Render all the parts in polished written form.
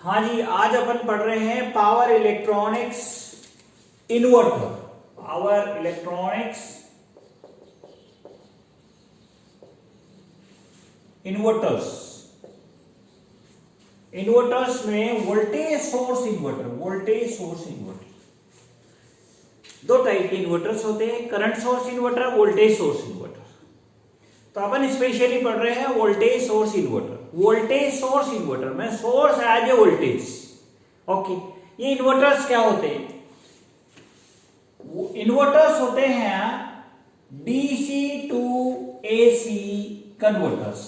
हाँ जी, आज अपन पढ़ रहे हैं power electronics inverter. Power electronics inverters. Inverters में वोल्टेज सोर्स इन्वर्टर, दो टाइप के इन्वर्टर्स होते हैं, current source inverter, voltage source inverter. तो अपन स्पेशली पढ़ रहे हैं voltage source inverter. Voltage source inverter में source as a voltage. Okay, ये इन्वर्टर्स क्या होते हैं? इन्वर्टर्स होते हैं DC to AC converters.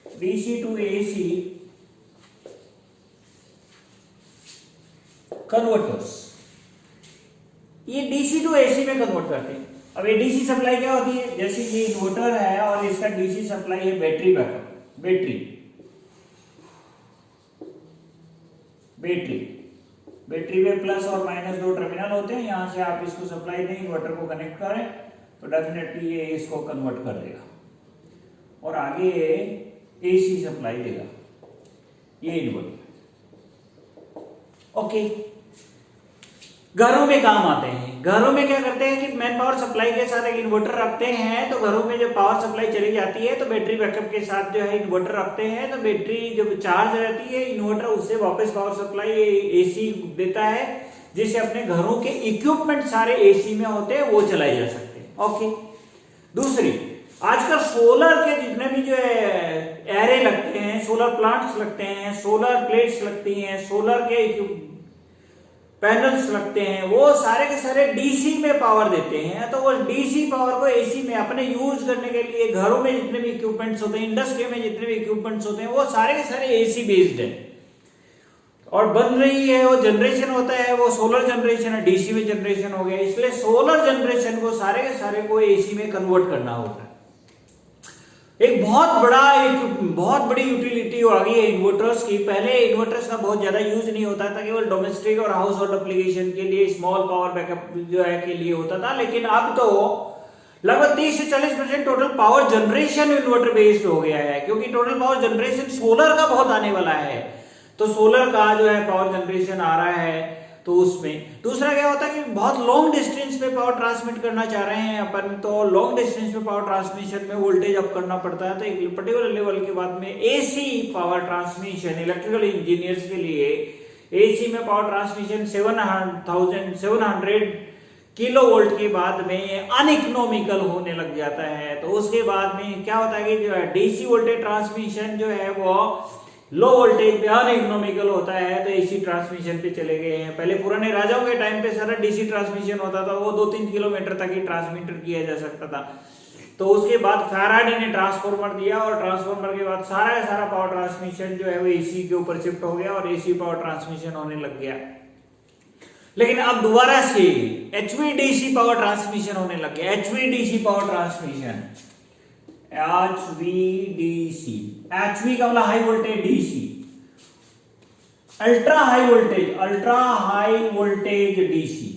DC to AC converters, ये डीसी टू एसी में कन्वर्ट करते हैं। अब ये डीसी सप्लाई क्या होती है? जैसे ये इन्वर्टर है और इसका डीसी सप्लाई है बैटरी बैकअप। बैटरी में प्लस और माइनस दो टर्मिनल होते हैं। यहां से आप इसको सप्लाई दें, इन्वर्टर को कनेक्ट करें तो डेफिनेटली ये इसको कन्वर्ट कर देगा और आगे एसी सप्लाई देगा ये इन्वर्टर। ओके, घरों में काम आते हैं। घरों में क्या करते हैं कि मैन पावर सप्लाई के साथ एक इन्वर्टर रखते हैं। तो घरों में जब पावर सप्लाई चली जाती है तो बैटरी बैकअप के साथ जो है इन्वर्टर रखते हैं। तो बैटरी जब चार्ज रहती है, इन्वर्टर उससे वापस पावर सप्लाई एसी देता है, जिससे अपने घरों के इक्विपमेंट सारे एसी में होते हैं, वो चलाए जा सकते हैं। ओके, दूसरी, आजकल सोलर के जितने भी जो है एरे लगते हैं, सोलर प्लांट्स लगते हैं, सोलर प्लेट्स लगती हैं, सोलर के पैनल्स लगते हैं, वो सारे के सारे डीसी में पावर देते हैं। तो वो डीसी पावर को एसी में अपने यूज करने के लिए घरों में जितने भी इक्विपमेंट्स होते हैं, इंडस्ट्री में जितने भी इक्विपमेंट्स होते हैं, वो सारे के सारे एसी बेस्ड है। और बन रही है वो जनरेशन होता है, वो सोलर जनरेशन है, डीसी में जनरेशन हो गया। इसलिए सोलर जनरेशन को सारे के सारे को एसी में कन्वर्ट करना होता है। एक बहुत बड़ी यूटिलिटी आ गई है इन्वर्टर्स की। पहले इन्वर्टर्स का बहुत ज्यादा यूज नहीं होता था, केवल डोमेस्टिक और हाउस होल्ड एप्लीकेशन के लिए, स्मॉल पावर बैकअप जो है के लिए होता था। लेकिन अब तो लगभग 30 से 40% total power generation inverter based हो गया है, क्योंकि टोटल पावर जनरेशन सोलर का बहुत आने वाला है। तो सोलर का जो है पावर जनरेशन आ रहा है। तो उसमें दूसरा क्या होता है कि बहुत लॉन्ग डिस्टेंस पे पावर ट्रांसमिट करना चाह रहे हैं अपन, तो लॉन्ग डिस्टेंस पे पावर ट्रांसमिशन में वोल्टेज अप करना पड़ता है। तो एक पर्टिकुलर लेवल के बाद में AC power transmission, electrical engineers के लिए एसी में पावर ट्रांसमिशन 700 किलो वोल्ट के बाद में अनइकोनॉमिकल होने लग जाता है। तो उसके बाद में क्या होता है कि जो है डीसी वोल्टेज ट्रांसमिशन जो है वो लो वोल्टेज पे अनइकोनॉमिकल होता है, तो एसी ट्रांसमिशन पे चले गए हैं। पहले पुराने राजाओं के टाइम पे सारा डीसी ट्रांसमिशन होता था, वो 2-3 किलोमीटर तक ही ट्रांसमिटर किया जा सकता था। तो उसके बाद फैराडे ने ट्रांसफार्मर दिया और ट्रांसफार्मर के बाद सारा पावर ट्रांसमिशन जो है वो एसी के ऊपर शिफ्ट हो गया और एसी पावर ट्रांसमिशन होने लग गया। लेकिन अब दोबारा से एचवीडीसी पावर ट्रांसमिशन होने लग गया। HVDC power transmission, HVDC, HV का मतलब high voltage, DC ultra high voltage DC,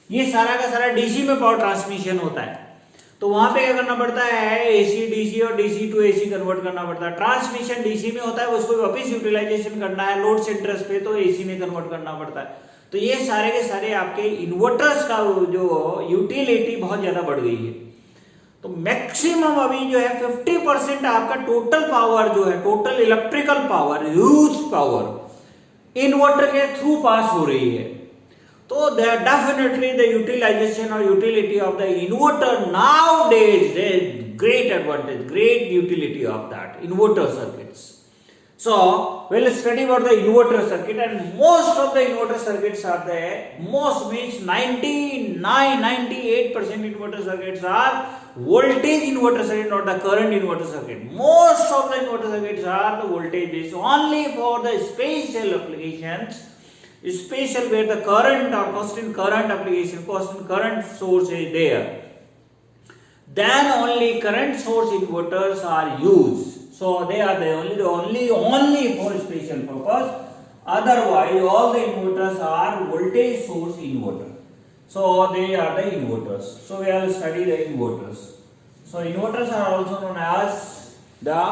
ये सारा का सारा डीसी में पावर ट्रांसमिशन होता है। तो वहां पे क्या करना पड़ता है? एसी डीसी और डीसी टू एसी कन्वर्ट करना पड़ता है। ट्रांसमिशन डीसी में होता है, उसको वापस यूटिलाइजेशन करना है लोड सेंटर्स पे, तो एसी में कन्वर्ट करना पड़ता है। तो ये सारे के सारे आपके इन्वर्टर्स का जो यूटिलिटी बहुत ज्यादा बढ़ गई है। तो मैक्सिमम अभी जो है 50% आपका टोटल पावर जो है, total electrical power, huge power inverter के थ्रू पास हो रही है। तो डेफिनेटली द यूटिलाइजेशन और utility of the inverter now days great advantage, great utility of that inverter circuits. So we'll study about the inverter circuit, and most of the inverter circuits are there. Most means 98% inverter circuits are voltage inverter circuit, not the current inverter circuit. Most of the inverter circuits are the voltage based. Only for the special applications, special where the current or constant current application, constant current source is there, then only current source inverters are used. So they are the only for special purpose. Otherwise, all the inverters are voltage source inverter. So they are the inverters. So we will study the inverters. So inverters are also known as the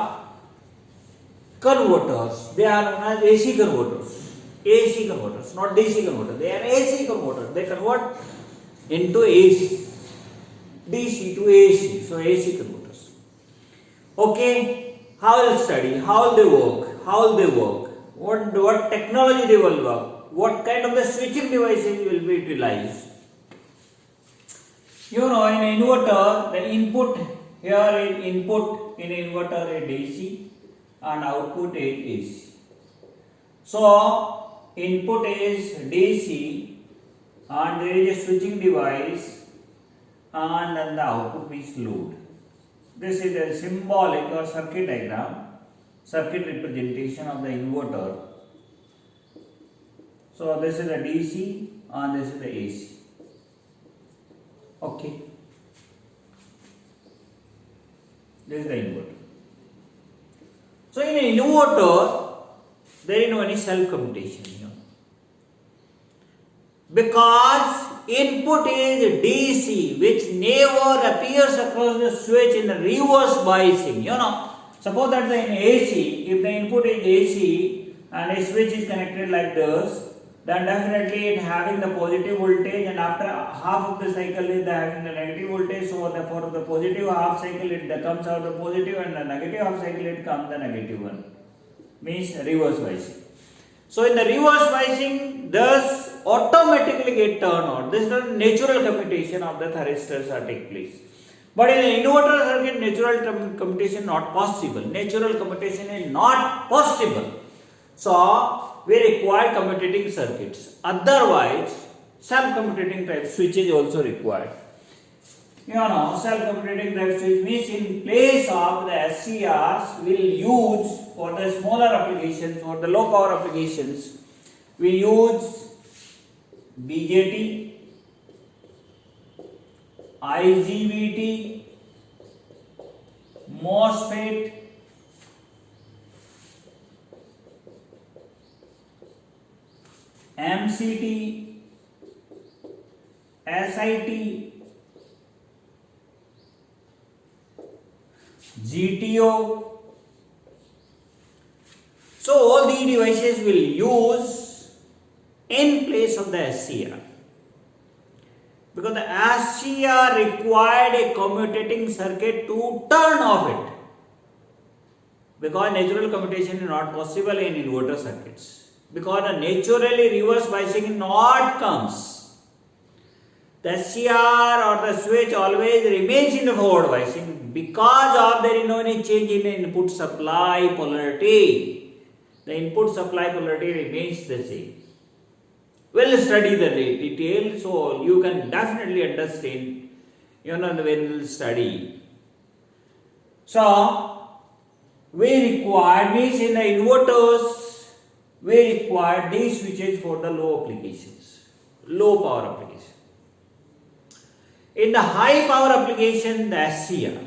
converters. They are known as AC converters. AC converters, not DC converters. They are AC converters. They convert into AC. DC to AC. So AC converters. Okay. How will study? How will they work? How will they work? What technology they will work? What kind of the switching devices will be utilized? You know, in inverter, the input here is input in inverter is DC and output is AC. So input is DC and there is a switching device and then the output is load. This is a symbolic or circuit diagram, circuit representation of the inverter. So this is the DC and this is the AC. Okay. This is the inverter. So in an inverter, there is no any self-commutation here. Because input is DC, which never appears across the switch in the reverse biasing. You know, suppose that in AC, if the input is AC and a switch is connected like this, then definitely it having the positive voltage, and after half of the cycle is having the negative voltage. So for the positive half cycle it comes out the positive, and the negative half cycle it comes the negative one. Means reverse biasing. So in the reverse biasing, thus automatically get turned on. This is the natural commutation of the thyristors are take place. But in the inverter circuit, natural commutation not possible. Natural commutation is not possible. So we require commutating circuits. Otherwise, self-commutating type switch is also required. You know, self-commutating type switch means in place of the SCRs, we will use for the smaller applications, for the low power applications, we use BJT, IGBT, MOSFET, MCT, SIT, GTO. So all these devices will use in place of the SCR, because the SCR required a commutating circuit to turn off it, because natural commutation is not possible in inverter circuits. Because the naturally reverse biasing not comes. The SCR or the switch always remains in the forward biasing because of there is no any change in the input supply polarity. The input supply polarity remains the same. We'll study the detail, so you can definitely understand, you know, when we'll study. So we require, means in the inverters, we require these switches for the low applications, low power application. In the high power application, the SCR.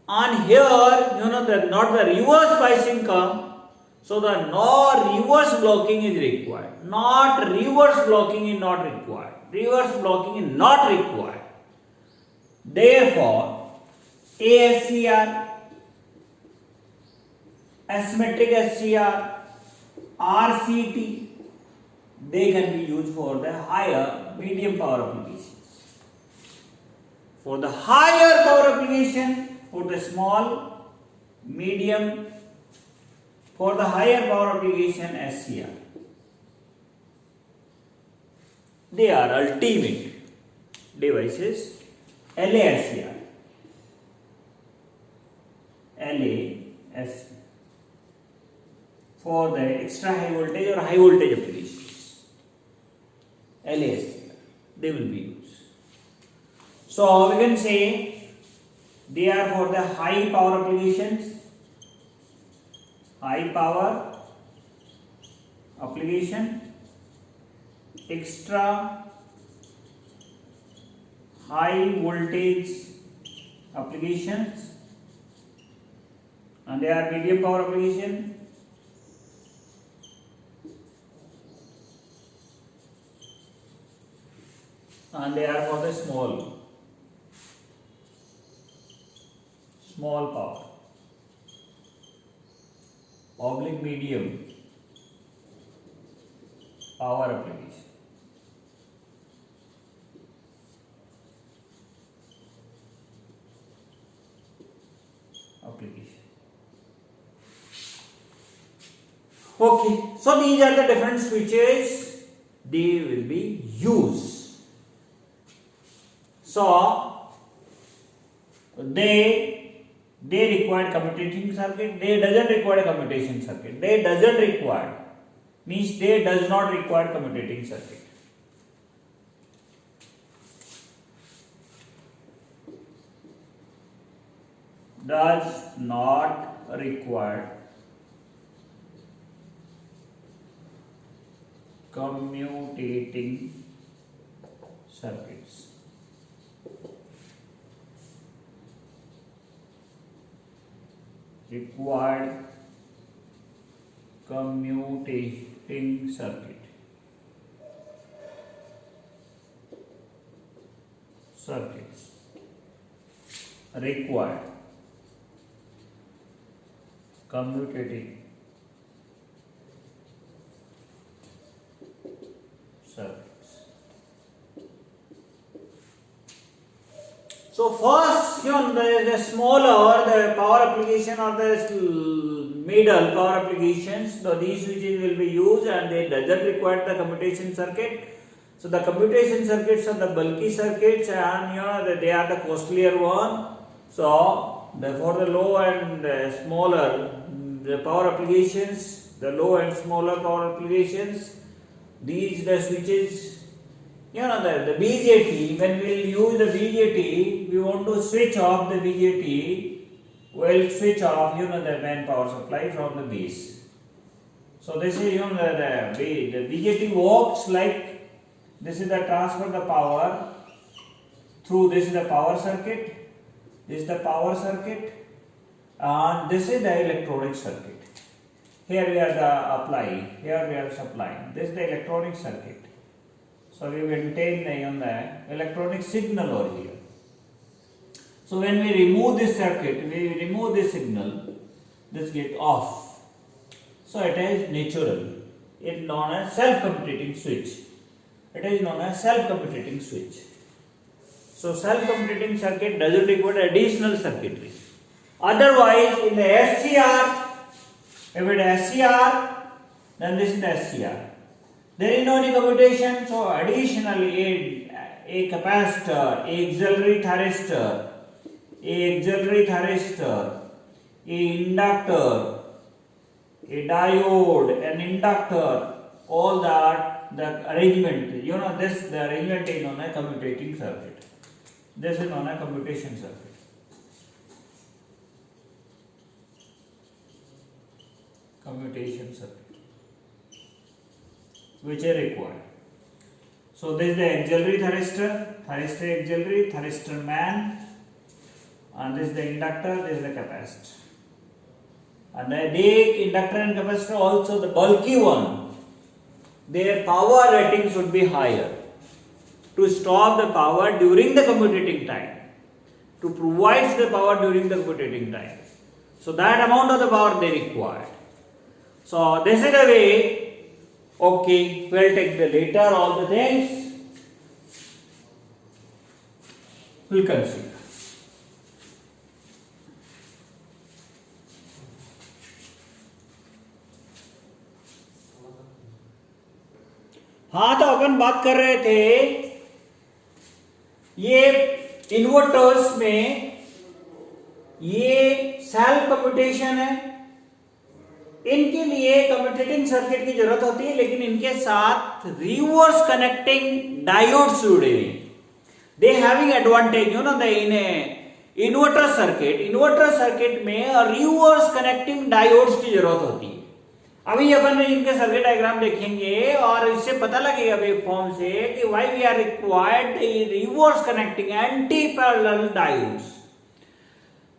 And here, you know, not the reverse biasing come, so the no reverse blocking is required. Not reverse blocking is not required. Reverse blocking is not required. Therefore, ASCR, asymmetric SCR, RCT, they can be used for the higher medium power applications. For the higher power application, for the small, medium, for the higher power application SCR. They are ultimate devices. LASCR. LASCR. For the extra high voltage or high voltage applications. LASCR. They will be used. So we can say they are for the high power applications. High power application, extra high voltage applications, and they are medium power application. And they are for the small small power, oblique medium power application. Okay, so these are the different switches they will be used. So they require commutating circuit. They doesn't require a commutation circuit. They doesn't require means they does not require commutating circuit. Does not require commutating circuits. Required commutating circuit. Circuits required commutating circuits. So first, the smaller the power application or the middle power applications, so these switches will be used and they doesn't require the commutation circuit. So the commutation circuits are the bulky circuits and they are the costlier one. So for the low and smaller the power applications, the low and smaller power applications, these the switches, the BJT, when we will use the BJT, we want to switch off the BJT, we'll switch off the main power supply from the base. So this is the BJT works like this is the transfer the power through this is the power circuit, this is the power circuit, and this is the electronic circuit. Here we are the applying, here we are supplying. This is the electronic circuit. So we maintain the electronic signal over here. So when we remove this circuit, we remove this signal, this get off. So it is natural. It is known as self-commutating switch. It is known as self-commutating switch. So self-commutating circuit doesn't require additional circuitry. Otherwise, in the SCR, if it is SCR, then this is the SCR. There is no any commutation, so additionally a capacitor, a auxiliary thyristor, a inductor, a diode, an inductor, all that the arrangement, this the arrangement is known as commutating circuit. This is known as commutation circuit. Commutation circuit, which are required. So this is the auxiliary thyristor, auxiliary, thyristor man, and this is the inductor, this is the capacitor. And the inductor and capacitor also the bulky one, their power rating should be higher to stop the power during the commutating time, to provide the power during the commutating time. So that amount of the power they require. So this is the way. Okay, we'll take the later all the things we'll consider. हाँ, तो अपन बात कर रहे थे ये inverters में ये self commutation है, इनके लिए कम्यूटेटिंग सर्किट की जरूरत होती है, लेकिन इनके साथ रिवर्स कनेक्टिंग डायोड्स जुड़े हुए हैं. They having advantage in inverter circuit में रिवर्स कनेक्टिंग डायोड्स की जरूरत होती है. अभी अपन इनके सर्किट डायग्राम देखेंगे और इससे पता लगेगा वेव फॉर्म से कि why we are required reverse connecting anti parallel diodes.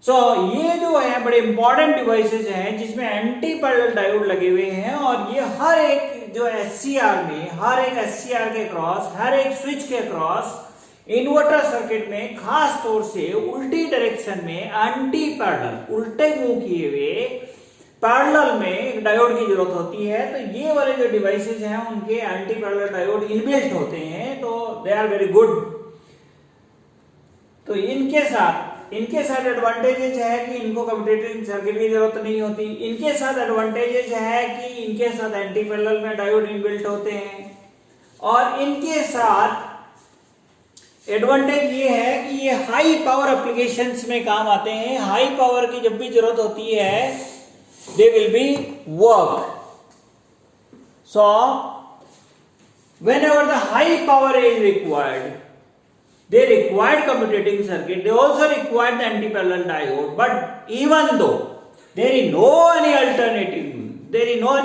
So ये जो है बड़े इंपॉर्टेंट डिवाइसेस हैं जिसमें एंटी पैरेलल डायोड लगे हुए हैं, और ये हर एक जो एससीआर में, हर एक एससीआर के क्रॉस, हर एक स्विच के क्रॉस इन्वर्टर सर्किट में खास तौर से उल्टी डायरेक्शन में एंटी पैरेलल, उल्टे मुंह किए हुए पैरेलल में एक डायोड की जरूरत होती है। तो ये वाले जो डिवाइसेस हैं उनके एंटी पैरेलल डायोड इनबिल्ट होते हैं, तो दे आर वेरी गुड। तो इनके साथ एडवांटेजेस है कि इनको कम्यूटेटिंग सर्किट की जरूरत नहीं होती। इनके साथ एडवांटेजेस है कि इनके साथ एंटी पैरेलल में डायोड इनबिल्ट होते हैं, और इनके साथ एडवांटेज ये है कि ये हाई पावर एप्लीकेशंस में काम आते हैं। हाई पावर की जब भी जरूरत होती है they will be work. So whenever the high power is required, they required commutating circuit, they also required the anti-parallel diode. But even though there is no any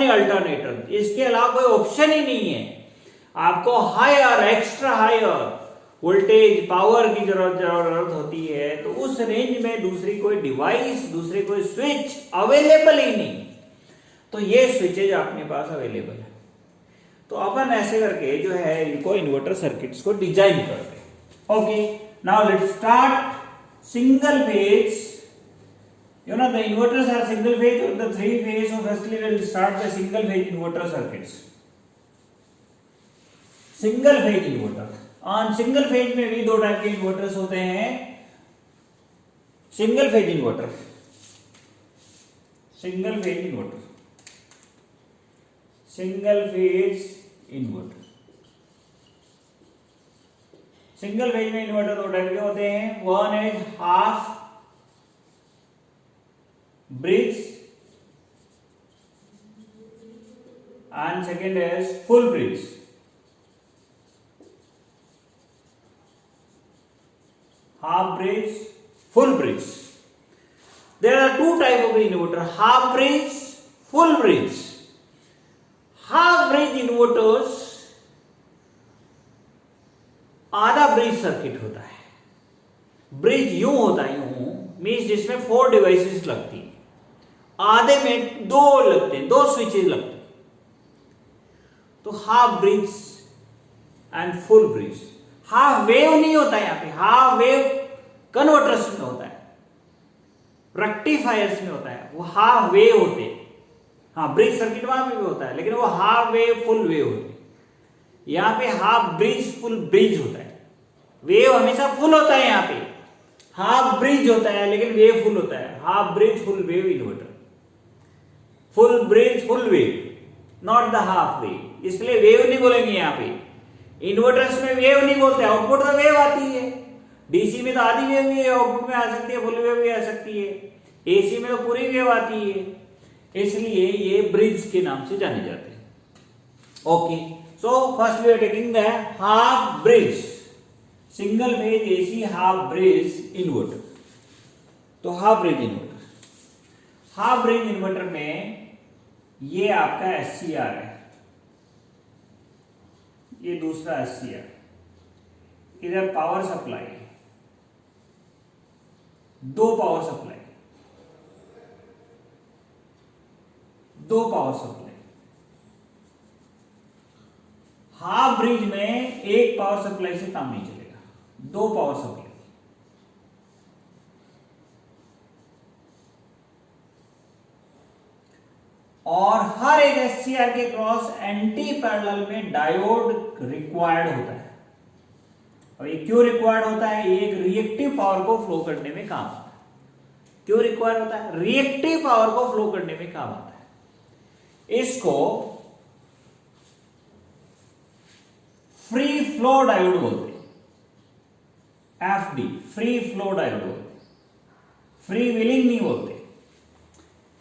alternative, इसके अलावा कोई option ही नहीं है, आपको higher extra higher voltage power की जरूरत होती है, तो उस रेंज में दूसरी कोई डिवाइस, दूसरी कोई स्विच अवेलेबल ही नहीं। तो ये स्विचेज अपने पास अवेलेबल है। तो अपन ऐसे करके जो है इनको इन्वर्टर सर्किट्स को डिजाइन करते हैं। Okay, now let's start single phase. You know the inverters are single phase or the three phase. So firstly we will start the single phase inverter circuits. Single phase inverter, on single phase में भी दो type के inverters होते हैं। Single phase inverter, single phase inverter, single phase inverter. Single phase में inverter दो type के होते हैं। One is half bridge and second is full bridge. Half bridge, full bridge. There are two types of inverter: half bridge, full bridge. Half bridge inverters आधा bridge circuit होता है। Bridge यूं होता है, यूं मीन्स जिसमें 4 डिवाइसेस लगती है, आधे में 2 लगते हैं, 2 स्विचेस लगते हैं। तो half bridge and full bridge. Half wave नहीं होता है यहाँ पे, हाफ वेव कन्वर्टर्स में होता है, रेक्टिफायर्स में होता है, वो हाफ वेव होते हैं। हाँ, ब्रिज सर्किट वहां पे भी होता है, लेकिन वो हाफ वेव फुल वेव होते हैं। यहाँ पे हाफ ब्रिज फुल ब्रिज होता है। वेव हमेशा फुल होता है, यहाँ पे हाफ ब्रिज होता है लेकिन वेव फुल होता है। Half bridge full wave inverter, full bridge full wave, not the half wave. इसलिए वेव नहीं बोलेंगे यहाँ पे। इन्वर्टर्स में वेव नहीं बोलते, आउटपुट तो वेव आती है। डीसी में तो आधी वेव भी आउटपुट में आ सकती है, फुल वेव भी आ सकती है। एसी में तो पूरी वेव आती है, इसलिए ये ब्रिज के नाम से जाने जाते हैं। Okay, so first we are taking the half bridge, single phase AC half bridge inverter. तो half bridge inverter, half bridge inverter में ये आपका एससीआर है, ये दूसरा एससीआर, इधर power supply, 2 power supply, 2 power supply. Half bridge में एक पावर सप्लाई से काम नहीं चलेगा, 2 पावर सप्लाई। और हर एक एससीआर के क्रॉस एंटी पैरेलल में डायोड रिक्वायर्ड होता है। और ये क्यों रिक्वायर्ड होता है? ये एक रिएक्टिव पावर को फ्लो करने में काम आता है। क्यों रिक्वायर्ड होता है? रिएक्टिव पावर को फ्लो करने में काम आता है। इसको फ्री फ्लो डायोड बोलते हैं, एफडी, फ्री फ्लो डायोड बोलते हैं, फ्री व्हीलिंग नहीं बोलते।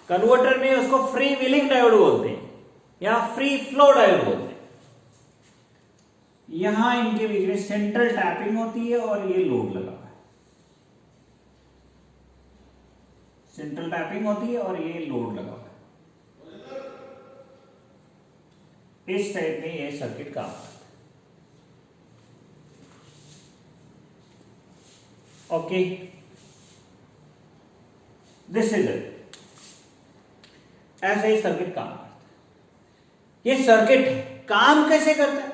कन्वर्टर में उसको फ्री व्हीलिंग डायोड बोलते हैं या फ्री फ्लो डायोड बोलते हैं। यहां इनके बीच में सेंट्रल टैपिंग होती है और ये लोड लगा हुआ है, सेंट्रल टैपिंग होती है और ये लोड लगा हुआ है। इस टाइप में ये सर्किट काम करता है। Okay, this is it. ऐसे ही सर्किट काम करता है। ये सर्किट काम कैसे करता है?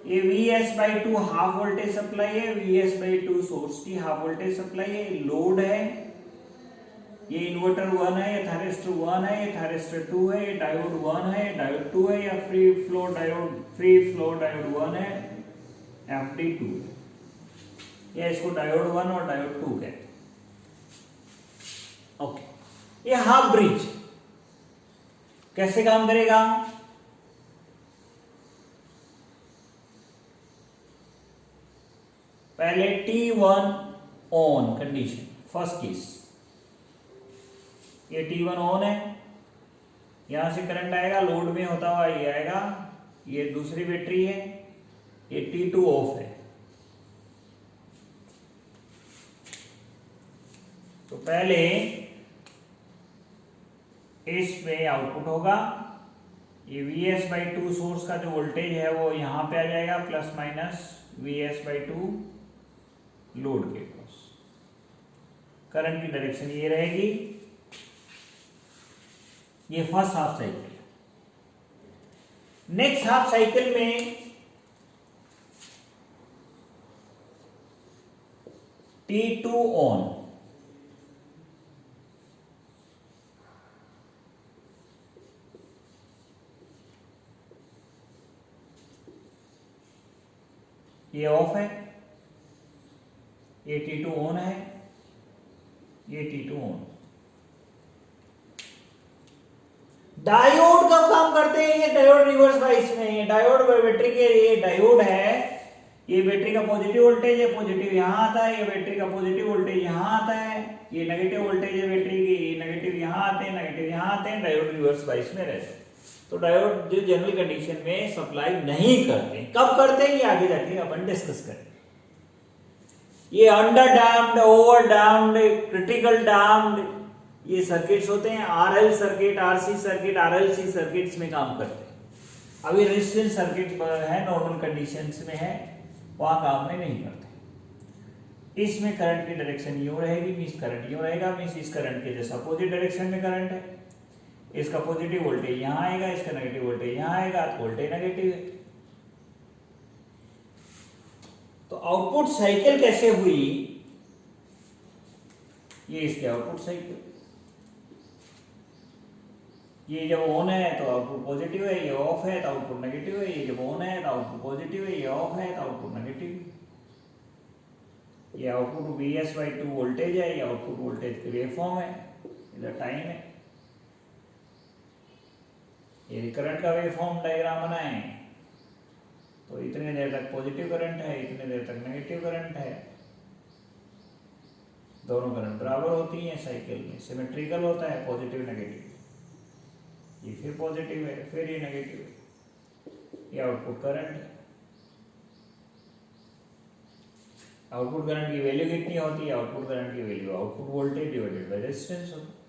ये Vs/2 हाफ वोल्टेज सप्लाई है, Vs/2 सोर्स की हाफ वोल्टेज सप्लाई है, लोड है, ये इन्वर्टर 1 है, ये थायरिस्टर 1 है, ये थायरिस्टर 2 है, ये डायोड 1 है, डायोड 2 है, या फ्री फ्लो डायोड 1 है, FD2 है, या इसको डायोड 1 और डायोड 2 कहते हैं। ओके, ये हाफ ब्रिज कैसे काम करेगा? पहले T1 on condition, first case, ये T1 ऑन है, यहां से करंट आएगा, लोड में होता हुआ ये आएगा, ये दूसरी बैटरी है, ये T2 ऑफ है। तो पहले इसमें आउटपुट होगा, ये Vs/2 सोर्स का जो वोल्टेज है वो यहां पे आ जाएगा, प्लस माइनस Vs/2 लोड के क्रॉस। करंट की डायरेक्शन ये रहेगी, ये first half cycle. Next half cycle में T2 ऑन, ये ऑफ है, ये T2 ऑन है, ये T2 ऑन। डायोड कब काम करते हैं? ये डायोड रिवर्स बाइस में, ये डायोड बैटरी के, ये डायोड है, ये बैटरी का पॉजिटिव वोल्टेज है, पॉजिटिव यहां आता है, ये बैटरी का पॉजिटिव वोल्टेज यहां आता है, ये नेगेटिव वोल्टेज है बैटरी की, ये नेगेटिव यहां आते हैं, नेगेटिव यहां आते हैं, डायोड रिवर्स बाइस में रहते हैं। तो डायोड जो जनरल कंडीशन में सप्लाई नहीं करते, कब करते हैं ये आगे जाके अपन डिस्कस करेंगे। ये under damped, over damped, critical damped, ये सर्किट्स होते हैं। RL circuit, RC circuit, RLC circuits में काम करते हैं। अभी रेजिस्टेंस सर्किट है, नॉर्मल कंडीशंस में है, वहां काम में नहीं करते। इसमें करंट की डायरेक्शन यूं रहेगी, मींस करंट यूं रहेगा, मींस इस करंट के जैसा अपोजिट डायरेक्शन में करंट है, इसका पॉजिटिव वोल्टेज यहां आएगा, इसका नेगेटिव वोल्टेज यहां आएगा, तो वोल्टेज नेगेटिव है। तो आउटपुट साइकिल कैसे हुई? ये इसके आउटपुट साइकिल, ये जब ऑन है तो आउटपुट पॉजिटिव है, ये ऑफ है तो आउटपुट नेगेटिव है, ये जब ऑन है तो आउटपुट पॉजिटिव है, ये ऑफ है तो आउटपुट नेगेटिव है। ये आउटपुट Vs/2 वोल्टेज है, ये आउटपुट वोल्टेज की वेवफॉर्म है, इधर टाइम है। ये करंट का वेवफॉर्म डायग्राम बनाए, तो इतने देर तक पॉजिटिव करंट है, इतने देर तक नेगेटिव करंट है, दोनों करंट बराबर होती हैं, साइकिल में सिमेट्रिकल होता है, पॉजिटिव नेगेटिव, ये फिर पॉजिटिव है, फिर ये नेगेटिव है, ये आउटपुट करंट है। आउटपुट करंट की वैल्यू कितनी होती है? आउटपुट करंट की value output voltage divided by resistance होता है।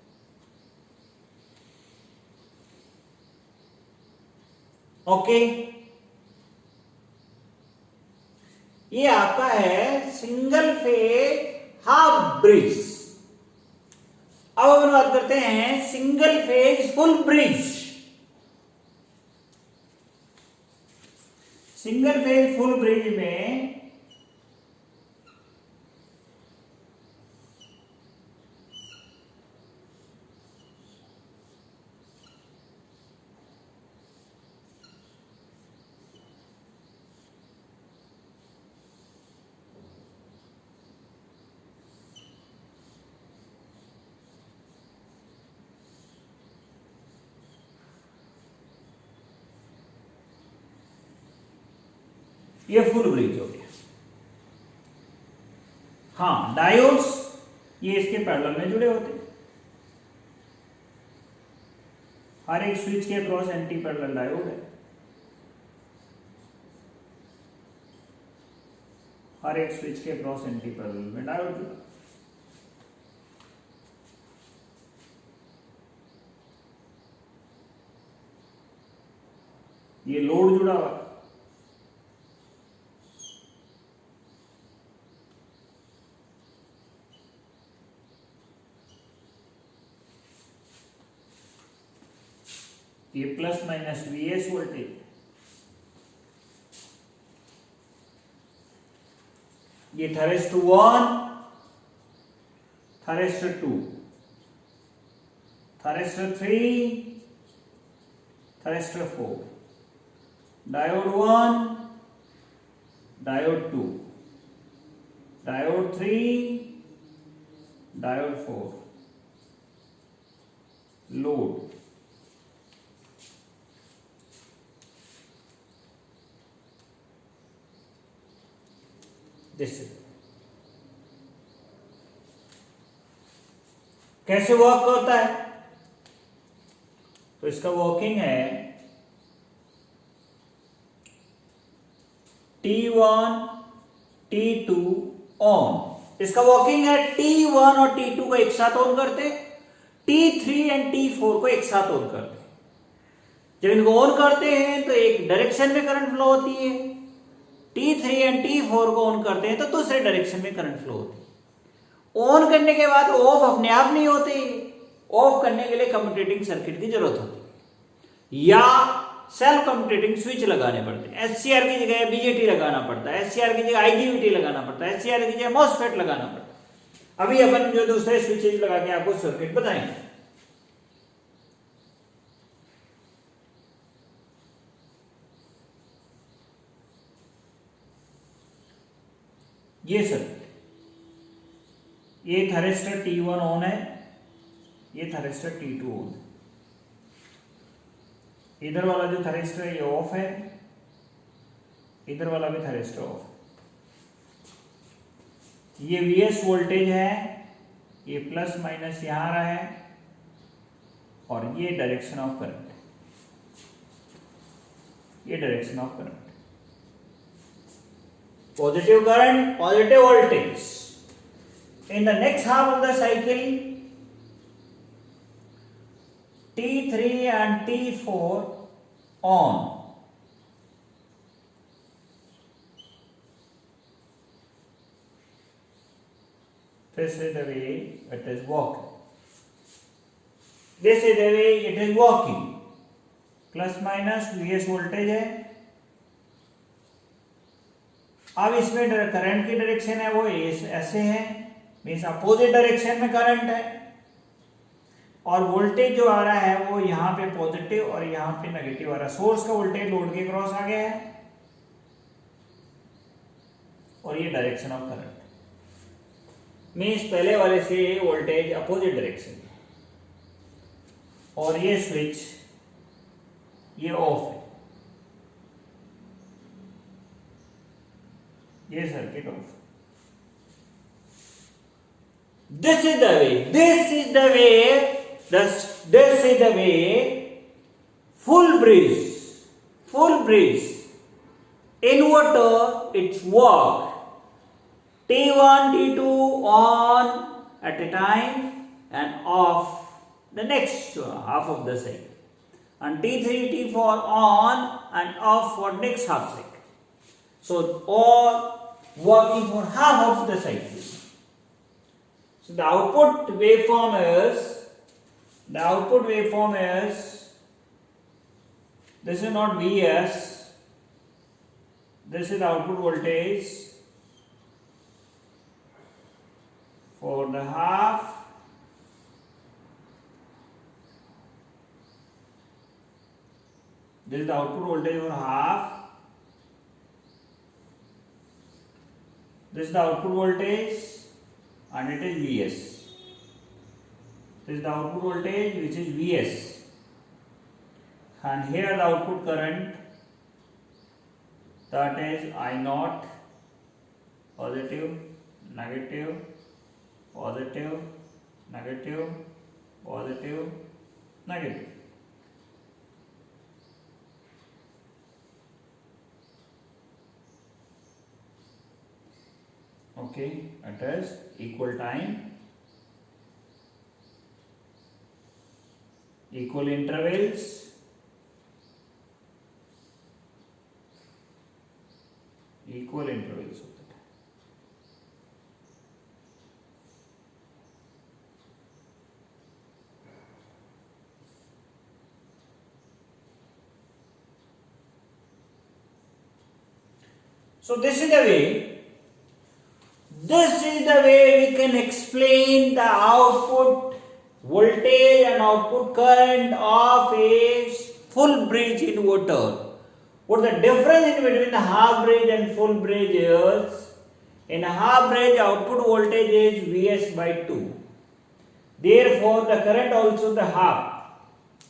ओके, ये आपका है सिंगल फेज हाफ ब्रिज। अब अपन बात करते हैं single phase full bridge. Single phase full bridge में ये फुल ब्रिज हो गया। हाँ, डायोड्स ये इसके पैरेलल में जुड़े होते हैं, हर एक स्विच के अक्रॉस एंटी पैरेलल डायोड है, हर एक स्विच के अक्रॉस एंटी पैरेलल में डायोड जुड़ा। ये लोड जुड़ा हुआ, ये प्लस माइनस Vs वोल्टेज, ये thyristor 1, thyristor 2, thyristor 3, thyristor 4, diode 1, diode 2, diode 3, diode 4, load, this कैसे वर्क होता है? तो इसका वर्किंग है T1 T2 ऑन। इसका वर्किंग है T1 और T2 को एक साथ ऑन करते, T3 एंड T4 को एक साथ ऑन करते। जब इनको ऑन करते हैं तो एक डायरेक्शन में करंट फ्लो होती है, T3 एंड T4 को ऑन करते हैं तो दूसरे डायरेक्शन में करंट फ्लो होती है। ऑन करने के बाद ऑफ अपने आप नहीं होते, ऑफ करने के लिए कम्यूटेटिंग सर्किट की जरूरत होती है या सेल्फ कम्यूटेटिंग स्विच लगाने पड़ते हैं। एससीआर की जगह बीजेटी लगाना पड़ता है, एससीआर की जगह आईजीबीटी लगाना पड़ता है, एससीआर की जगह मॉसफेट लगाना पड़ता है। अभी अपन जो दूसरे स्विचेज लगा के आपको सर्किट बताएंगे। ये सर्किट, ये थायरिस्टर T1 ऑन है, ये थायरिस्टर T2 ऑन है। इधर वाला जो थायरिस्टर है ये ऑफ है, इधर वाला भी थायरिस्टर ऑफ है। ये Vs वोल्टेज है, ये प्लस माइनस यहां आ रहा है और ये डायरेक्शन ऑफ करंट, ये direction of current, positive current, positive voltage. In the next half of the cycle, T3 and T4 on. This is the way it is working. This is the way it is working. Plus minus Vs voltage है। अब इसमें current की direction है वो ऐसे है, means opposite direction में current है, और वोल्टेज जो आ रहा है वो यहां पे पॉजिटिव और यहां पे नेगेटिव आ रहा है। सोर्स का वोल्टेज लोड के क्रॉस आ गया है और ये डायरेक्शन ऑफ करंट, मीन्स पहले वाले से वोल्टेज अपोजिट डायरेक्शन में, और ये स्विच ये ऑफ है, ये circuit of. This is the way, this is the way, this is the way full bridge inverter its work. T1 T2 on at a time and off the next half of the cycle, and T3 T4 on and off for next half cycle. So all working for half of the cycle. So the output waveform is, this is not Vs, this is the output voltage for the half, this is the output voltage for half, this is the output voltage and it is Vs. This is the output voltage which is Vs, and here the output current, that is I0, positive, negative, positive, negative, positive, negative. Okay, it is equal time, equal intervals, equal intervals होता है। So this is the way This is the way we can explain the output voltage and output current of a full bridge inverter. What the difference in between the half bridge and full bridge is, in a half bridge output voltage is Vs by 2. Therefore, the current also the half,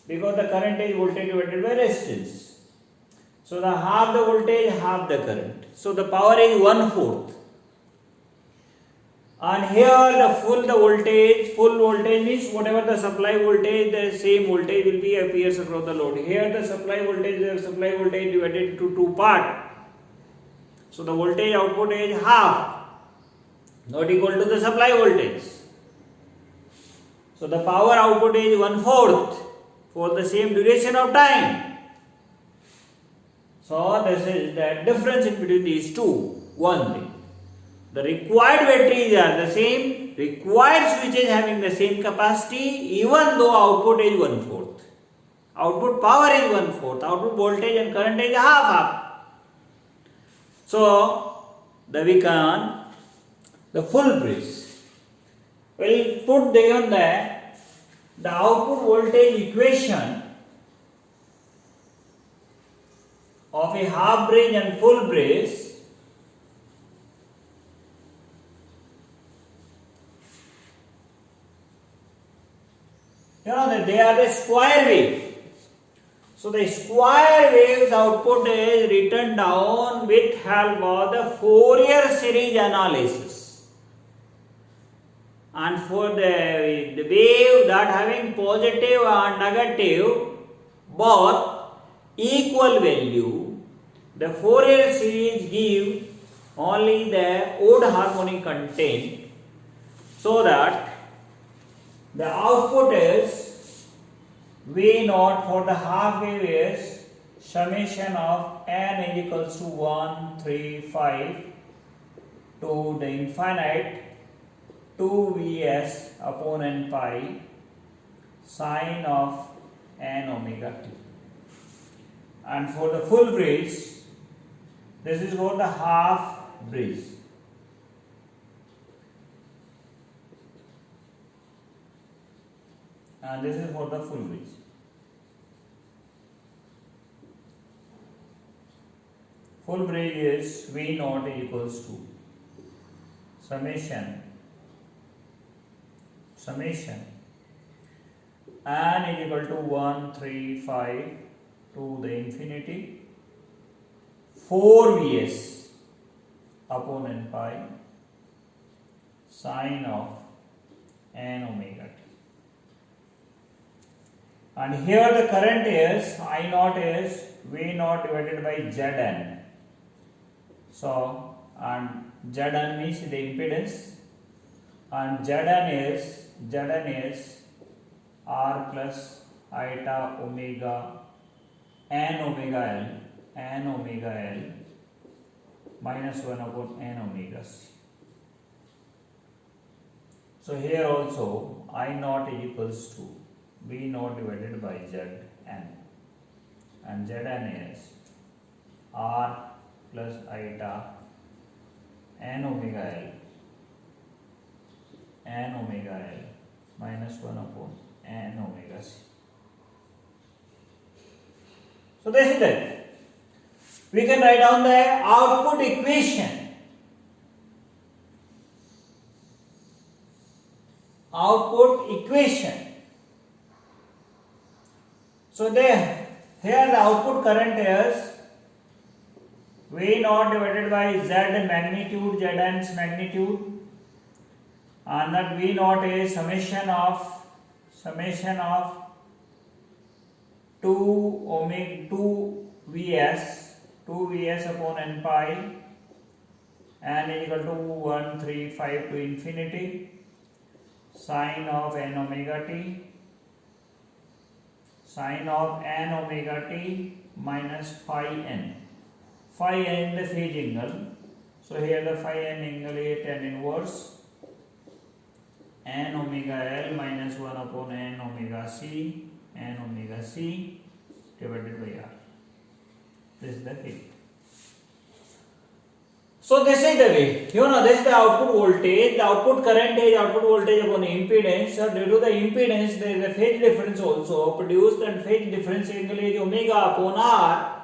because the current is voltage divided by resistance. So, the half the voltage, half the current. So, the power is 1/4. And here the full voltage means whatever the supply voltage, the same voltage will be appears across the load. Here the supply voltage divided into two parts. So the voltage output is half, not equal to the supply voltage. So the power output is 1/4 for the same duration of time. So this is the difference in between these two. One thing. The required batteries are the same, required switches having the same capacity, even though output is 1/4. Output power is 1/4, output voltage and current is half. So, the full bridge will put down the output voltage equation of a half bridge and full bridge. You know that they are the square wave. So the square wave's output is written down with help of the Fourier series analysis. And for the wave that having positive and negative both equal value, the Fourier series give only the odd harmonic content, so that the output is V naught for the half wave is summation of n is equals to 1, 3, 5 to the infinite 2 Vs upon n pi sine of n omega t. And for the full bridge, this is for the half bridge. And this is for the full bridge. Full bridge is V naught equals to summation n is equal to 1, 3, 5 to the infinity 4 Vs upon n pi sine of n omega t. And here the current is I naught is V naught divided by Zn. So, and Zn means the impedance, and Zn is R plus eta omega n omega L minus 1 upon n omega c. So here also I naught is equals to V naught divided by Zn, and Zn is R plus eta n omega L minus 1 upon n omega c. So this is it. We can write down the output equation. So here the output current is V naught divided by Z magnitude, Zn's magnitude, and that V naught is summation of 2 Vs upon n pi, n is equal to 1, 3, 5 to infinity sine of n omega t minus phi n. Phi n the phase angle. So here the phi n angle is tan inverse n omega L minus 1 upon n omega c divided by R. This is the thing. So this is the way. This is the output voltage. The output current is output voltage upon impedance. So due to the impedance, there is a phase difference also produced, and phase difference angle is omega upon R.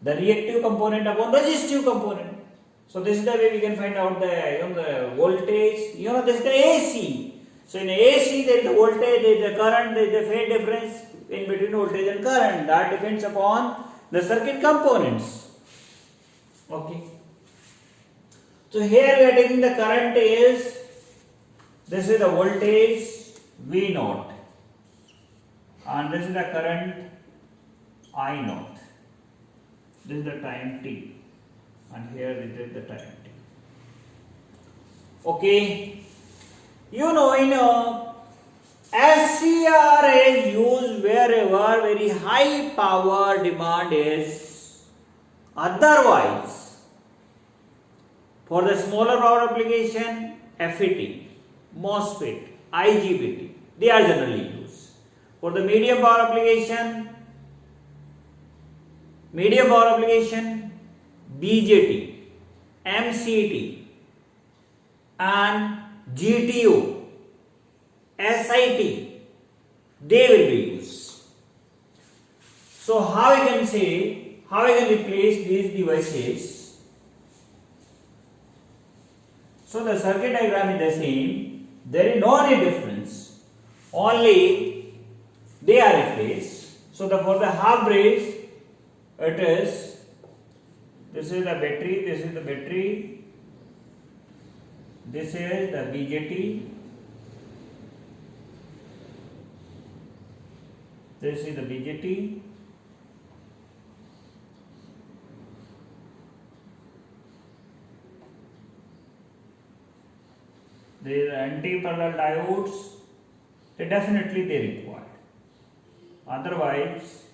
The reactive component upon resistive component. So this is the way we can find out the voltage. This is the AC. So in AC there is the voltage, there is the current, there is the phase difference in between voltage and current. That depends upon the circuit components. Okay. So here we are taking the current is, this is the voltage V naught, and this is the current I naught. This is the time t, and here it is the time t. Okay, SCR is used wherever very high power demand is. Otherwise, for the smaller power application, FET, MOSFET, IGBT, they are generally used. For the medium power application, BJT, MCT, and GTO, SIT, they will be used. So how we can replace these devices? So the circuit diagram is the same. There is no any difference. Only they are replaced. So for the half bridge, it is, this is the battery, this is the battery, this is the BJT, this is the BJT, there are anti-parallel diodes, they required. Otherwise,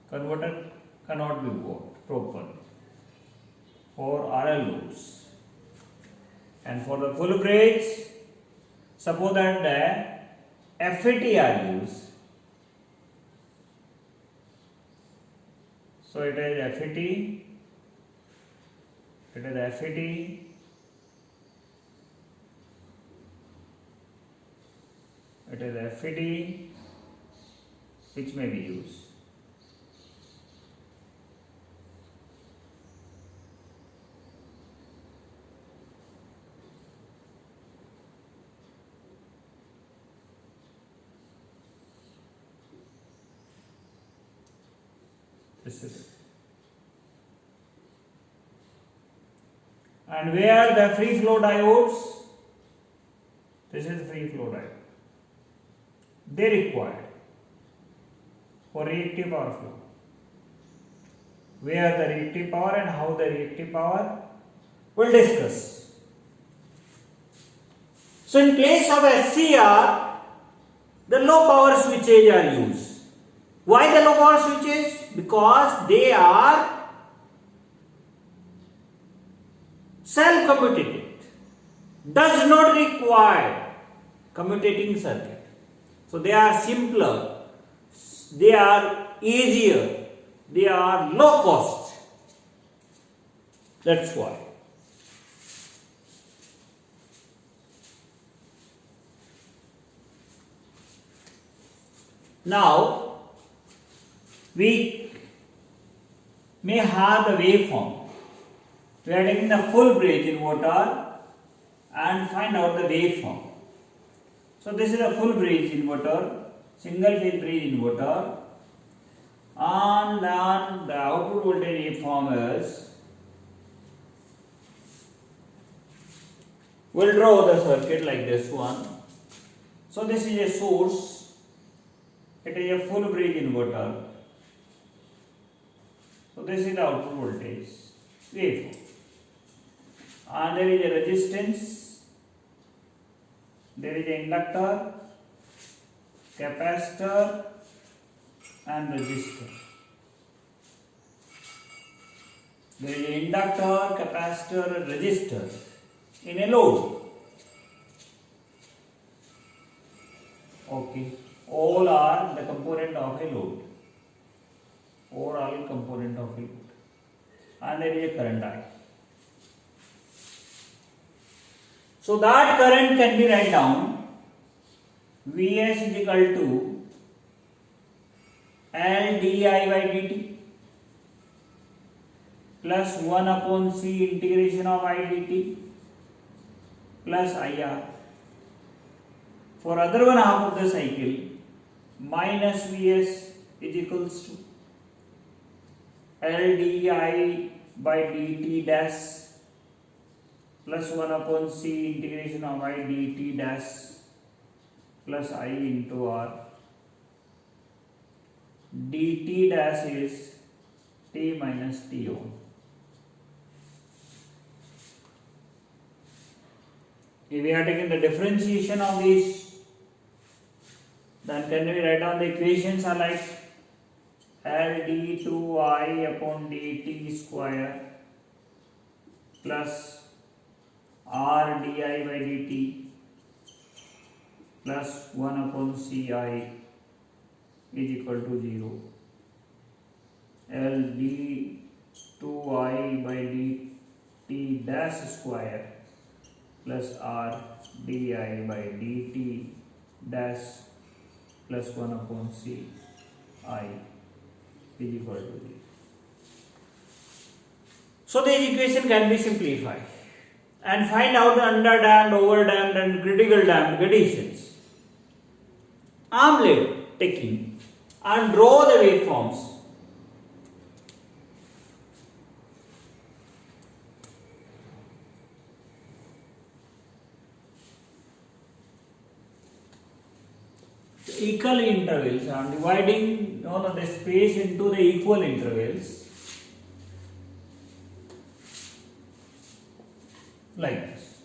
converter cannot be worked properly for RL loads. And for the full bridge, suppose that the FET are used. So it is FET, which may be used. This is it. And where the free flow diodes, this is free flow diode, they required for reactive power flow. Where the reactive power and how the reactive power, we'll discuss. So in place of SCR, the low power switches are used. Why the low power switches? Because they are self-commutated, does not require commutating circuit. So they are simpler, they are easier, they are low cost. That's why. Now we may have the waveform. We are taking the full bridge inverter and find out the waveform. So this is a full bridge inverter, single phase bridge inverter, and then the output voltage waveform is, we'll draw the circuit like this one. So this is a source, it is a full bridge inverter. So this is the output voltage waveform, and there is a resistance, there is an inductor, capacitor, and resistor. There is an inductor, capacitor, and resistor in a load. Okay, all are the component of a load. Component of a load, and there is a current I. So that current can be write down Vs is equal to L di by dt plus 1 upon C integration of I dt plus IR. For other one half of the cycle, minus Vs is equals to L di by dt dash plus 1 upon C integration of I dt dash plus I into R. dt dash is t minus t ohm. If we are taking the differentiation of these, then can we write down the equations are like L d2I upon dt square plus R di by dt plus 1 upon Ci is equal to 0. L d2I by dt dash square plus R di by dt dash plus 1 upon C I is equal to 0. So the equation can be simplified and find out the underdamped, overdamped and critical damped conditions. Arm taking and draw the waveforms. Equal intervals. I am dividing the space into the equal intervals like this.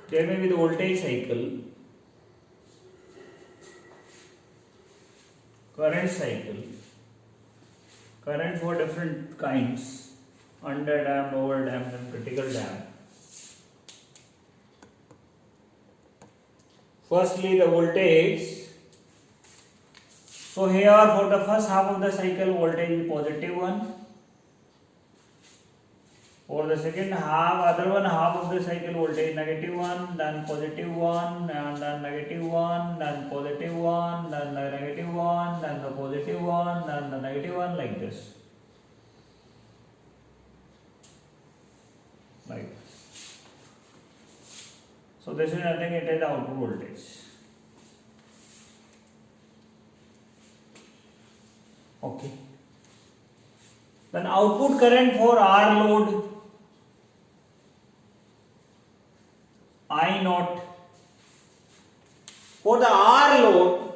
There may be the voltage cycle, current cycle, current for different kinds, underdamped, overdamped and critical damped. Firstly the voltage. So here for the first half of the cycle voltage is positive 1. For the second half, other one half of the cycle voltage negative 1, then positive 1, and then negative 1, then positive 1, then the negative 1, then the positive 1, then the negative 1, like this. Like this. So this is nothing, it is the output voltage. Okay. Then output current for R load I naught. For the R load,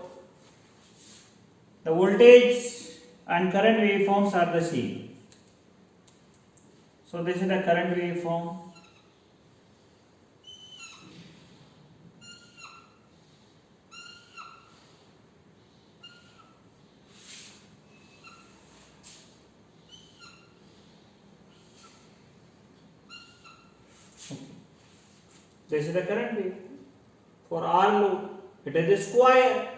the voltage and current waveforms are the same. So this is the current waveform. This is the current wave. For R load, it is a square,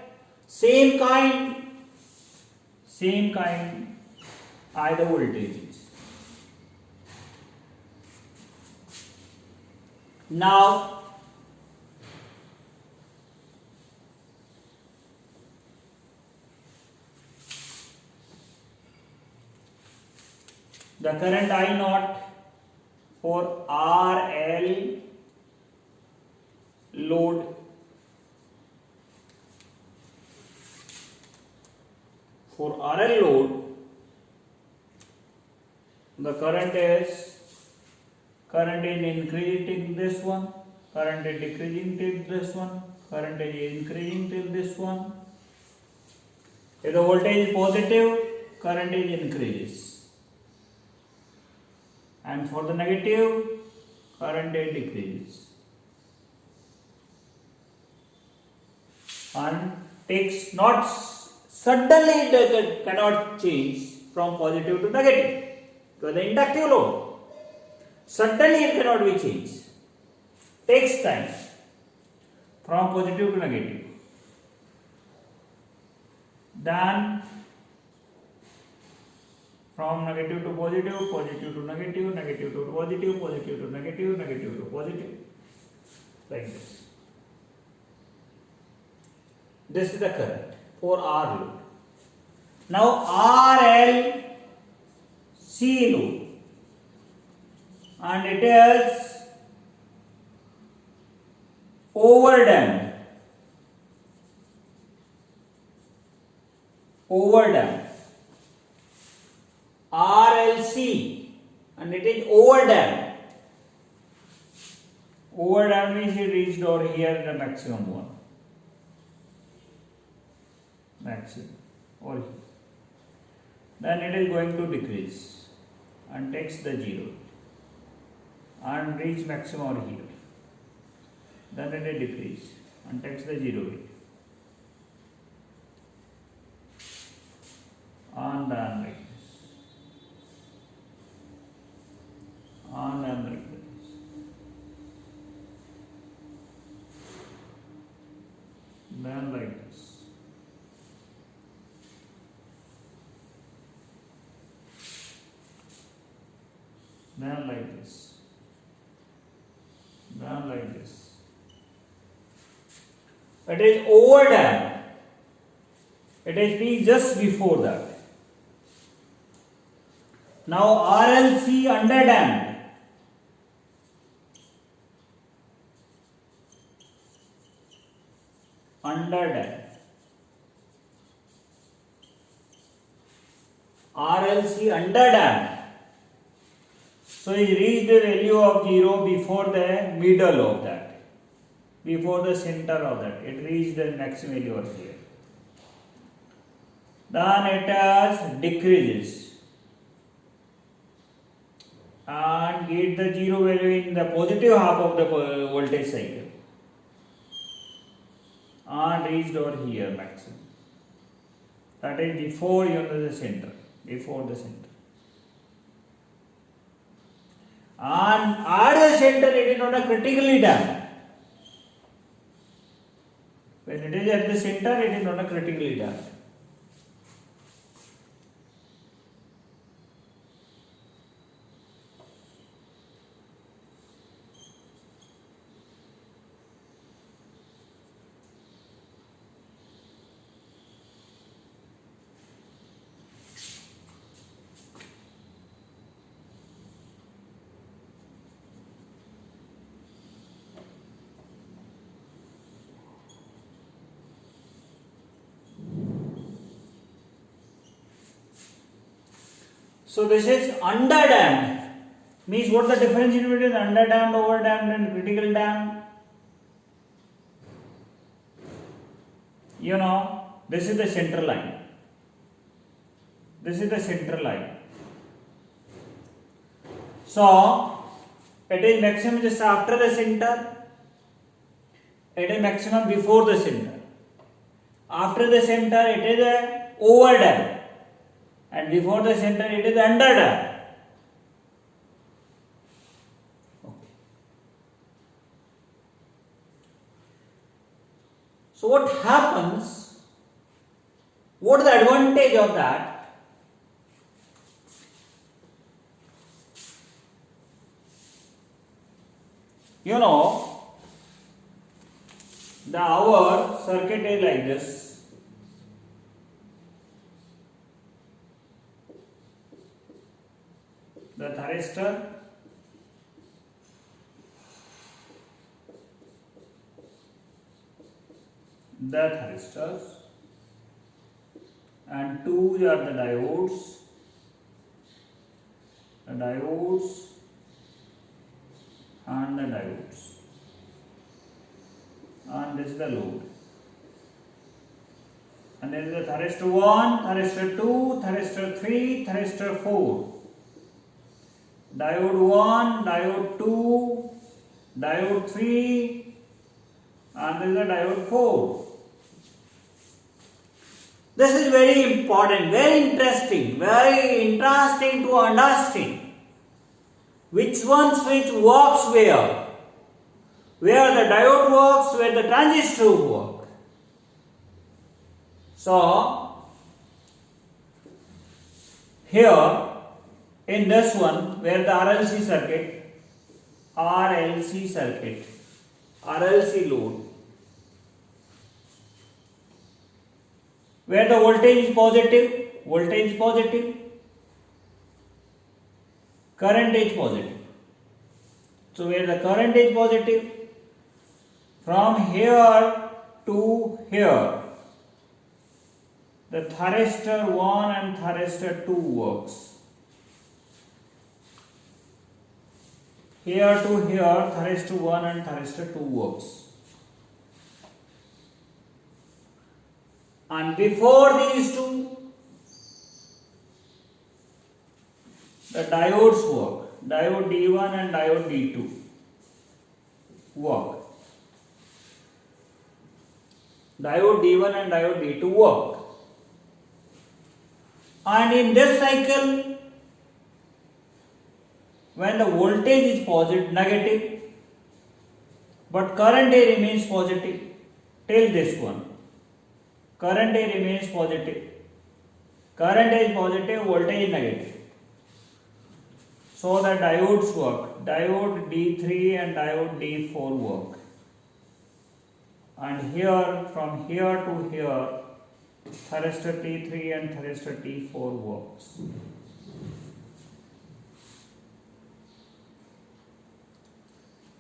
same kind, either voltages. Now, the current I naught for RL load the current is increasing till this one, current is decreasing till this one, current is increasing till this one. If the voltage is positive, current is increases, and for the negative, current is decreases. And takes not suddenly it cannot change from positive to negative because the inductive load suddenly it cannot be changed, takes time from positive to negative. Then from negative to positive, positive to negative, negative to positive, positive to negative, negative to positive, like this. This is the current for R loop. Now RLC loop, and it is overdamped. RLC, and it is overdamped. Overdamped means it reached over here the maximum one. Maximum or here. Then it is going to decrease and takes the 0 and reach maximum over here. Then it will decrease and takes the 0 here. And then like this. And then like this. Then like this. Then like this. Then like this. It is overdamped. It is being just before that. Now RLC underdamped. Underdamped. RLC underdamped. So it reached the value of 0 before the middle of that, before the center of that. It reached the maximum value over here. Then it has decreases and get the 0 value in the positive half of the voltage cycle and reached over here maximum. That is before the center, before the center. And at the center it is not a critically damped. When it is at the center, it is not a critically damped. So this is underdamped. Means what the difference between underdamped, overdamped and critical damped? You know, this is the center line. This is the center line. So it is maximum just after the center. It is maximum before the center. After the center, it is a overdamped. And before the center, it is underdamped. Okay. So what happens? What is the advantage of that? You know, our circuit is like this. The thyristor, and two are the diodes, and this is the load. And there is the thyristor 1, thyristor 2, thyristor 3, thyristor 4. Diode 1, diode 2, diode 3, and this is the diode 4. This is very important, very interesting to understand. Which one switch works where? Where the diode works, where the transistor works. So, here in this one where the RLC circuit, RLC load, where the voltage is positive, current is positive. So where the current is positive, from here to here, the thyristor 1 and thyristor 2 works. Here to here, thyristor 1 and thyristor 2 works. And before these two, the diodes work. Diode D1 and diode D2 work. Diode D1 and diode D2 work. And in this cycle, when the voltage is positive, negative, but current A remains positive till this one. Current A remains positive. Current A is positive, voltage is negative. So the diodes work. Diode D3 and diode D4 work. And here, from here to here, thyristor T3 and thyristor T4 works.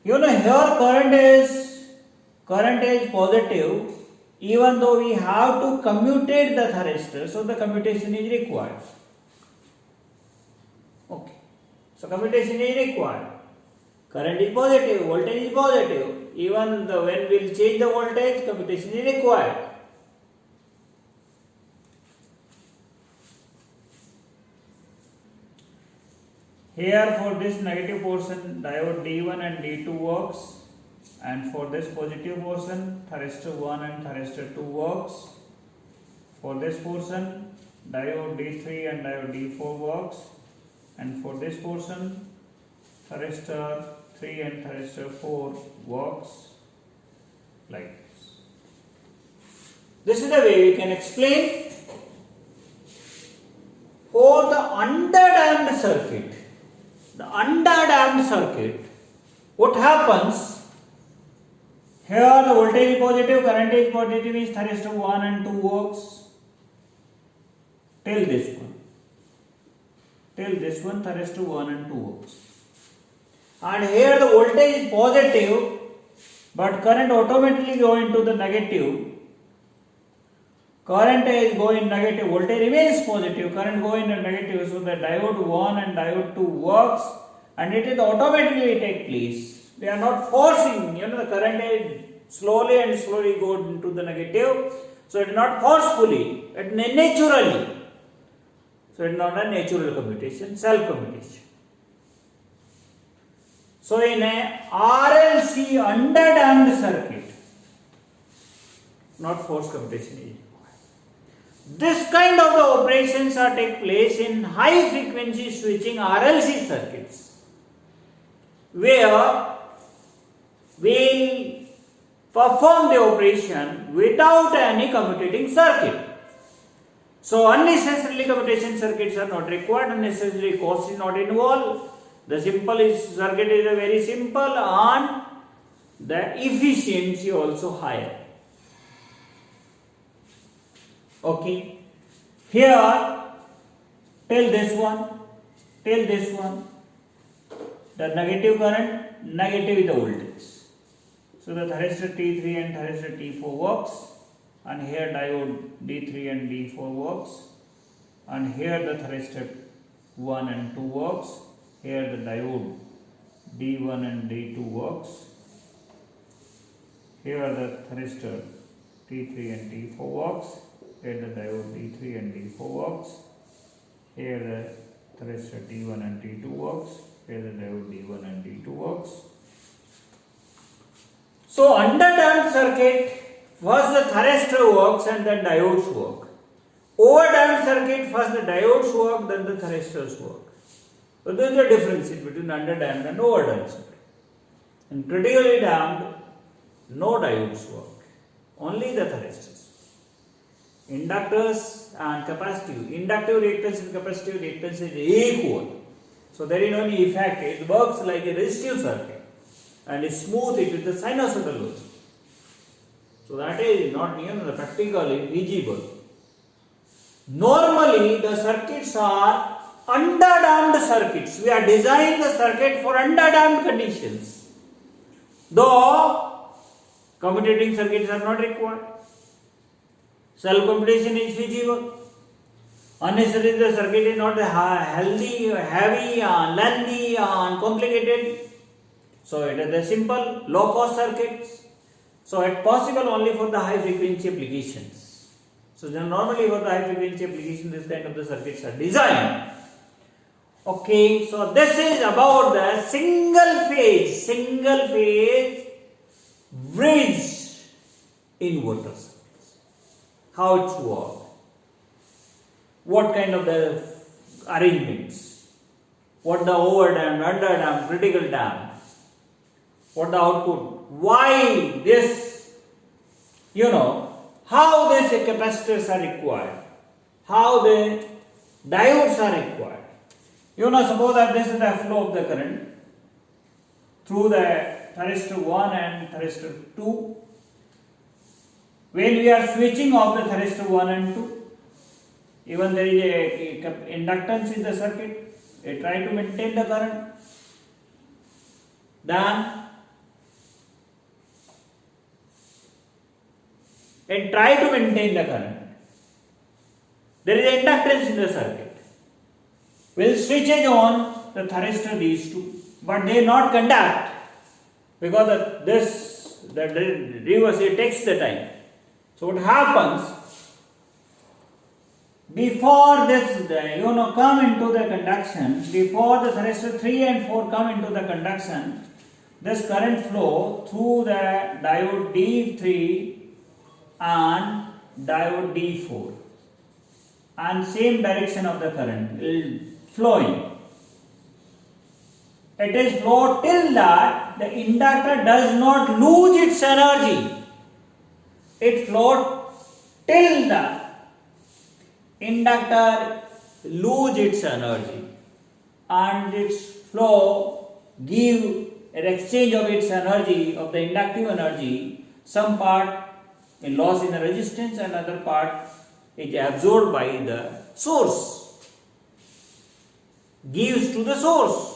You know, here current is positive, even though we have to commutate the thyristor, so the commutation is required. Okay, so commutation is required. Current is positive, voltage is positive. Even when we will change the voltage, commutation is required. Here for this negative portion, diode D1 and D2 works, and for this positive portion, thyristor 1 and thyristor 2 works. For this portion, diode D3 and diode D4 works, and for this portion, thyristor 3 and thyristor 4 works like this. This is the way we can explain for the underdamped circuit. The underdamped circuit, what happens? Here the voltage is positive, current is positive, means thyristor 1 and 2 works till this one. Till this one, thyristor 1 and 2 works. And here the voltage is positive, but current automatically go into the negative. Current is going negative, voltage remains positive, current go into negative, so the diode 1 and diode 2 works, and it is automatically take place. They are not forcing, the current is slowly and slowly go into the negative, so it is not forcefully, it is naturally. So it is not a natural commutation, self-commutation. So in a RLC underdamped circuit, not force commutation is required. This kind of the operations are take place in high frequency switching RLC circuits, where we perform the operation without any commutating circuit. So unnecessarily commutation circuits are not required, unnecessary cost is not involved. The circuit is a very simple and the efficiency also higher. Okay, here till this one, the negative current, negative is the voltage. So the thyristor T3 and thyristor T4 works, and here diode D3 and D4 works, and here the thyristor 1 and 2 works, here the diode D1 and D2 works, here the thyristor T3 and T4 works, here the diode D3 and D4 works, here the thyristor T1 and T2 works, here the diode D1 and D2 works. So underdamped circuit, first the thyristor works and then diodes work. Overdamped circuit, first the diodes work, then the thyristors work. So there is a difference between underdamped and overdamped circuit. In critically damped, no diodes work, only the thyristors. Inductors and capacitive. Inductive reactance and capacitive reactance is equal. So there is no any effect. It works like a resistive circuit and is smooth it with the sinusoidal logic. So that is not the practically visible. Normally the circuits are underdamped circuits. We are designing the circuit for underdamped conditions. Though commutating circuits are not required. Self-computation is feasible. Unnecessarily the circuit is not healthy, heavy, lengthy, complicated. So it is a simple, low-cost circuits. So it is possible only for the high-frequency applications. So normally for the high-frequency application, this kind of the circuits are designed. Okay, so this is about the single phase bridge inverter circuits. How it works? What kind of the arrangements? What the overdamped, underdamped, critical damped? What the output? Why this? How these capacitors are required? How the diodes are required? Suppose that this is the flow of the current through the thyristor 1 and thyristor 2. When we are switching off the thyristor 1 and 2, even there is a inductance in the circuit, they try to maintain the current. Then and try to maintain the current. There is an inductance in the circuit. We'll switch it on the thyristor these two, but they not conduct because the reverse it takes the time. So what happens? Before this, come into the conduction, before the thyristor 3 and 4 come into the conduction, this current flow through the diode D3 and diode D4 and same direction of the current is flowing. It is flow till that the inductor does not lose its energy. It flows till the inductor lose its energy and its flow give an exchange of its energy, of the inductive energy, some part in loss in the resistance and other part is absorbed by the source, gives to the source,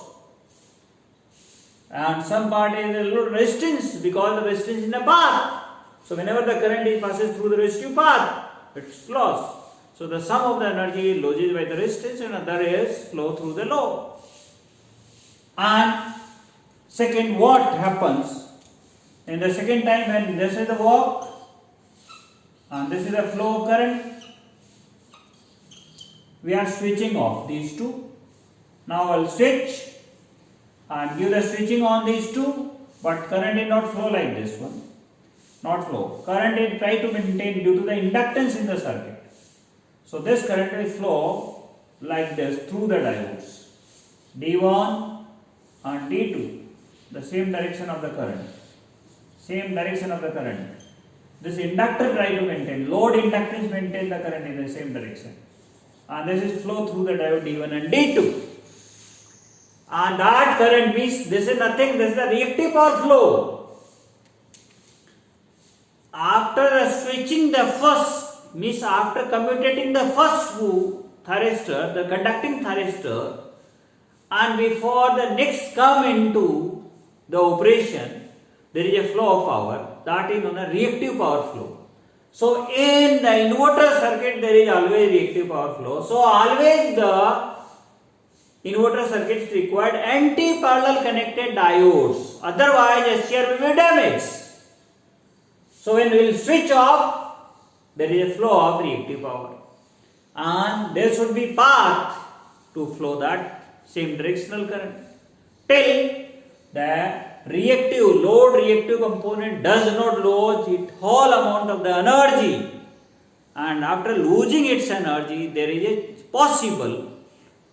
and some part is a little resistance because the resistance in the path. So whenever the current passes through the resistive path, it's lost. So the sum of the energy loses by the resistance and other is flow through the load. And second, what happens in the second time when this is the walk and this is the flow of current, we are switching off these two. Now I'll switch and give the switching on these two, but current did not flow like this one. Not flow. Current is try to maintain due to the inductance in the circuit. So this current will flow like this through the diodes. D1 and D2. The same direction of the current. Same direction of the current. This inductor try to maintain. Load inductance maintain the current in the same direction. And this is flow through the diode D1 and D2. And that current means this is nothing, this is the reactive power flow. After switching the first, means after commutating the first thyristor, the conducting thyristor, and before the next come into the operation, there is a flow of power, that is known as reactive power flow. So in the inverter circuit there is always reactive power flow. So always the inverter circuits required anti-parallel connected diodes, otherwise SCR will be damaged. So when we will switch off, there is a flow of reactive power and there should be path to flow that same directional current till the load reactive component does not lose its whole amount of the energy, and after losing its energy there is a possible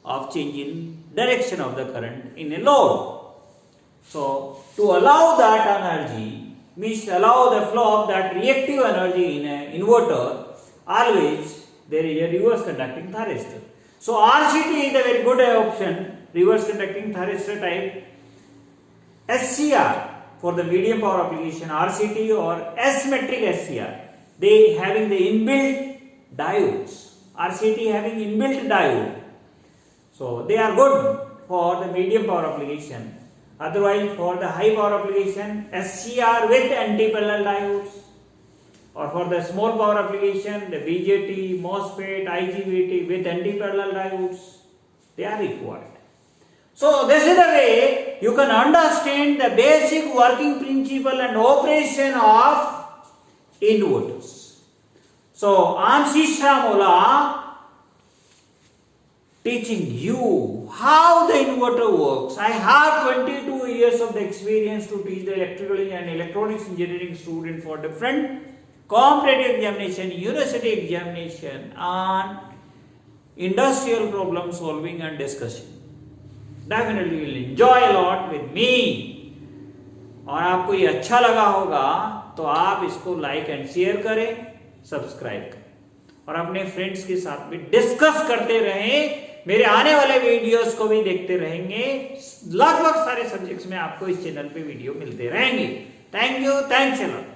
of change in direction of the current in a load. So to allow that energy, means allow the flow of that reactive energy in an inverter, always there is a reverse conducting thyristor. So RCT is a very good option, reverse conducting thyristor type. SCR for the medium power application, RCT or S-metric SCR, they having the inbuilt diodes. RCT having inbuilt diode, so they are good for the medium power application. Otherwise, for the high power application, SCR with anti-parallel diodes, or for the small power application, the BJT, MOSFET, IGBT with anti-parallel diodes, they are required. So this is the way you can understand the basic working principle and operation of inverters. So I am Sisra Mola teaching you how the inverter works. I have 22 years of the experience to teach the electrical and electronics engineering students for different competitive examination, university examination, and industrial problem solving and discussion. Definitely you will enjoy a lot with me. और आपको ये अच्छा लगा होगा तो आप इसको like and share करें, सब्सक्राइब करें और अपने फ्रेंड्स के साथ भी डिस्कस करते रहें. मेरे आने वाले वीडियोस को भी देखते रहेंगे. लगभग सारे सब्जेक्ट्स में आपको इस चैनल पे वीडियो मिलते रहेंगे. Thank you, thanks a lot.